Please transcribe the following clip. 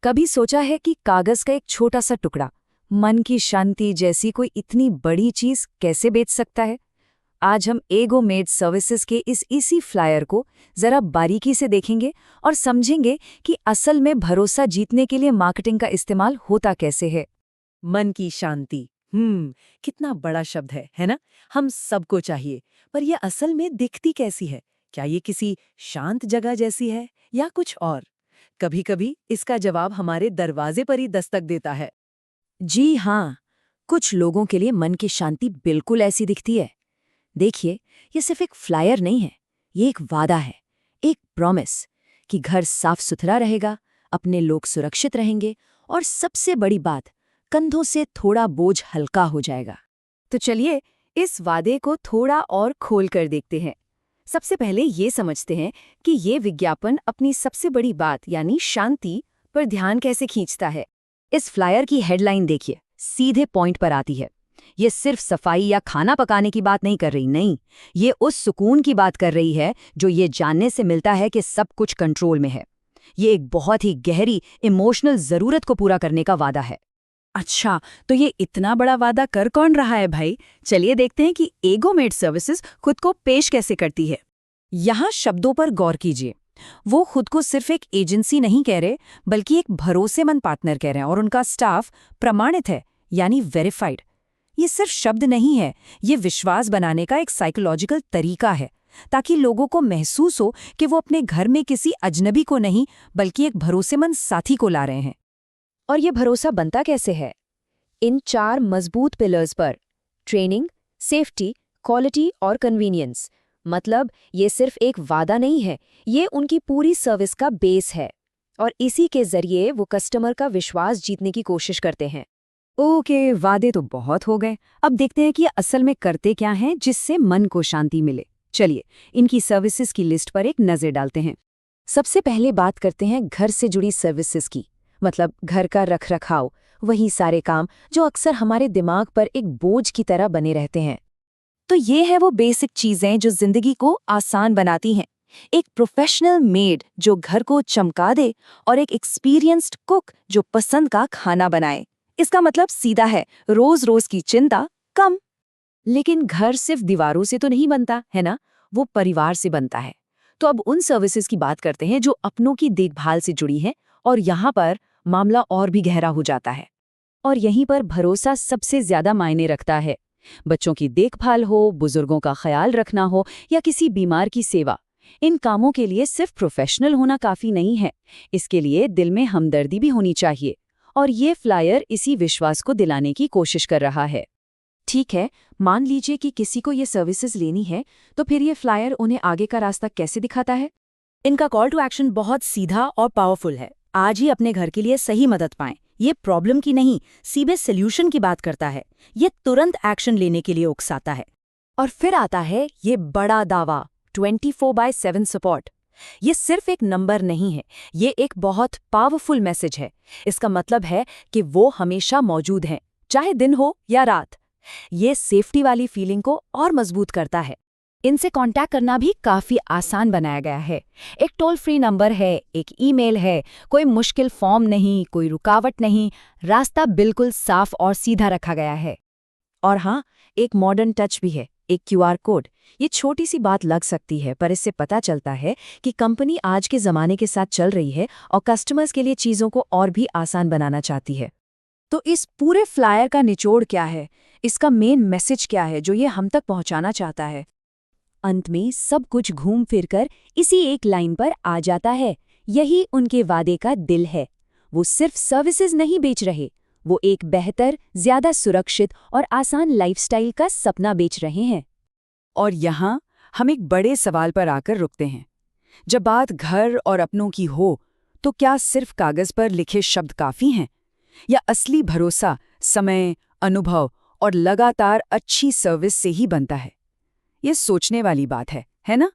कभी सोचा है कि कागज का एक छोटा सा टुकड़ा मन की शांति जैसी कोई इतनी बड़ी चीज कैसे बेच सकता है? आज हम एगो मेड सर्विसेज के इस इसी फ्लायर को जरा बारीकी से देखेंगे और समझेंगे कि असल में भरोसा जीतने के लिए मार्केटिंग का इस्तेमाल होता कैसे है। मन की शांति। कितना बड़ा शब्द है ना? हम सबको चाहिए, पर यह असल में दिखती कैसी है? क्या ये किसी शांत जगह जैसी है या कुछ और? कभी-कभी इसका जवाब हमारे दरवाजे पर ही दस्तक देता है। जी हाँ, कुछ लोगों के लिए मन की शांति बिल्कुल ऐसी दिखती है। देखिए, ये सिर्फ एक फ्लायर नहीं है, ये एक वादा है, एक प्रॉमिस कि घर साफ सुथरा रहेगा, अपने लोग सुरक्षित रहेंगे और सबसे बड़ी बात, कंधों से थोड़ा बोझ हल्का हो जाएगा। तो चलिए इस वादे को थोड़ा और खोल कर देखते हैं। सबसे पहले ये समझते हैं कि ये विज्ञापन अपनी सबसे बड़ी बात यानी शांति पर ध्यान कैसे खींचता है। इस फ्लायर की हेडलाइन देखिए, सीधे पॉइंट पर आती है। ये सिर्फ सफाई या खाना पकाने की बात नहीं कर रही, नहीं, ये उस सुकून की बात कर रही है जो ये जानने से मिलता है कि सब कुछ कंट्रोल में है। ये एक बहुत ही गहरी इमोशनल जरूरत को पूरा करने का वादा है। अच्छा, तो ये इतना बड़ा वादा कर कौन रहा है भाई? चलिए देखते हैं कि एगो मेड सर्विसेज खुद को पेश कैसे करती है। यहाँ शब्दों पर गौर कीजिए। वो खुद को सिर्फ एक एजेंसी नहीं कह रहे, बल्कि एक भरोसेमंद पार्टनर कह रहे हैं और उनका स्टाफ प्रमाणित है यानी वेरीफाइड। ये सिर्फ शब्द नहीं है, ये विश्वास बनाने का एक साइकोलॉजिकल तरीका है, ताकि लोगों को महसूस हो कि वो अपने घर में किसी अजनबी को नहीं बल्कि एक भरोसेमंद साथी को ला रहे हैं। और ये भरोसा बनता कैसे है? इन 4 मजबूत पिलर्स पर: ट्रेनिंग, सेफ्टी, क्वालिटी और कन्वीनियंस। मतलब ये सिर्फ एक वादा नहीं है, ये उनकी पूरी सर्विस का बेस है और इसी के जरिए वो कस्टमर का विश्वास जीतने की कोशिश करते हैं। ओके, वादे तो बहुत हो गए, अब देखते हैं कि ये असल में करते क्या हैं जिससे मन को शांति मिले। चलिए इनकी सर्विसेज की लिस्ट पर एक नज़र डालते हैं। सबसे पहले बात करते हैं घर से जुड़ी सर्विसेज की, मतलब घर का रखरखाव, वही सारे काम जो अक्सर हमारे दिमाग पर एक बोझ की तरह बने रहते हैं। तो ये है वो बेसिक चीजें जो जिंदगी को आसान बनाती हैं। एक प्रोफेशनल मेड जो घर को चमका दे और एक एक्सपीरियंस्ड कुक जो पसंद का खाना बनाए। इसका मतलब सीधा है, रोज रोज की चिंता कम। लेकिन घर सिर्फ दीवारों से तो नहीं बनता है ना, वो परिवार से बनता है। तो अब उन सर्विसेज की बात करते हैं जो अपनों की देखभाल से जुड़ी हैं, और यहाँ पर मामला और भी गहरा हो जाता है। और यहीं पर भरोसा सबसे ज्यादा मायने रखता है। बच्चों की देखभाल हो, बुजुर्गों का ख्याल रखना हो या किसी बीमार की सेवा, इन कामों के लिए सिर्फ प्रोफेशनल होना काफी नहीं है, इसके लिए दिल में हमदर्दी भी होनी चाहिए। और ये फ्लायर इसी विश्वास को दिलाने की कोशिश कर रहा है। ठीक है, मान लीजिए कि किसी को ये सर्विसेज लेनी है, तो फिर ये फ्लायर उन्हें आगे का रास्ता कैसे दिखाता है? इनका कॉल टू एक्शन बहुत सीधा और पावरफुल है। आज ही अपने घर के लिए सही मदद पाएं। ये प्रॉब्लम की नहीं, सीधे सोल्यूशन की बात करता है। ये तुरंत एक्शन लेने के लिए उकसाता है। और फिर आता है ये बड़ा दावा, 24/7 सपोर्ट। ये सिर्फ एक नंबर नहीं है, ये एक बहुत पावरफुल मैसेज है। इसका मतलब है कि वो हमेशा मौजूद हैं, चाहे दिन हो या रात। ये सेफ्टी वाली फीलिंग को और मजबूत करता है। इनसे कांटेक्ट करना भी काफी आसान बनाया गया है। एक टोल फ्री नंबर है, एक ईमेल है, कोई मुश्किल फॉर्म नहीं, कोई रुकावट नहीं, रास्ता बिल्कुल साफ और सीधा रखा गया है। और हाँ, एक मॉडर्न टच भी है, एक QR कोड। ये छोटी सी बात लग सकती है, पर इससे पता चलता है कि कंपनी आज के ज़माने के साथ चल रही है और कस्टमर्स के लिए चीज़ों को और भी आसान बनाना चाहती है। तो इस पूरे फ्लायर का निचोड़ क्या है? इसका मेन मैसेज क्या है जो ये हम तक पहुंचाना चाहता है? अंत में सब कुछ घूम फिरकर इसी एक लाइन पर आ जाता है। यही उनके वादे का दिल है। वो सिर्फ सर्विसेज नहीं बेच रहे, वो एक बेहतर, ज्यादा सुरक्षित और आसान लाइफस्टाइल का सपना बेच रहे हैं। और यहाँ हम एक बड़े सवाल पर आकर रुकते हैं। जब बात घर और अपनों की हो, तो क्या सिर्फ कागज पर लिखे शब्द काफी हैं? या असली भरोसा समय, अनुभव और लगातार अच्छी सर्विस से ही बनता है? ये सोचने वाली बात है ना?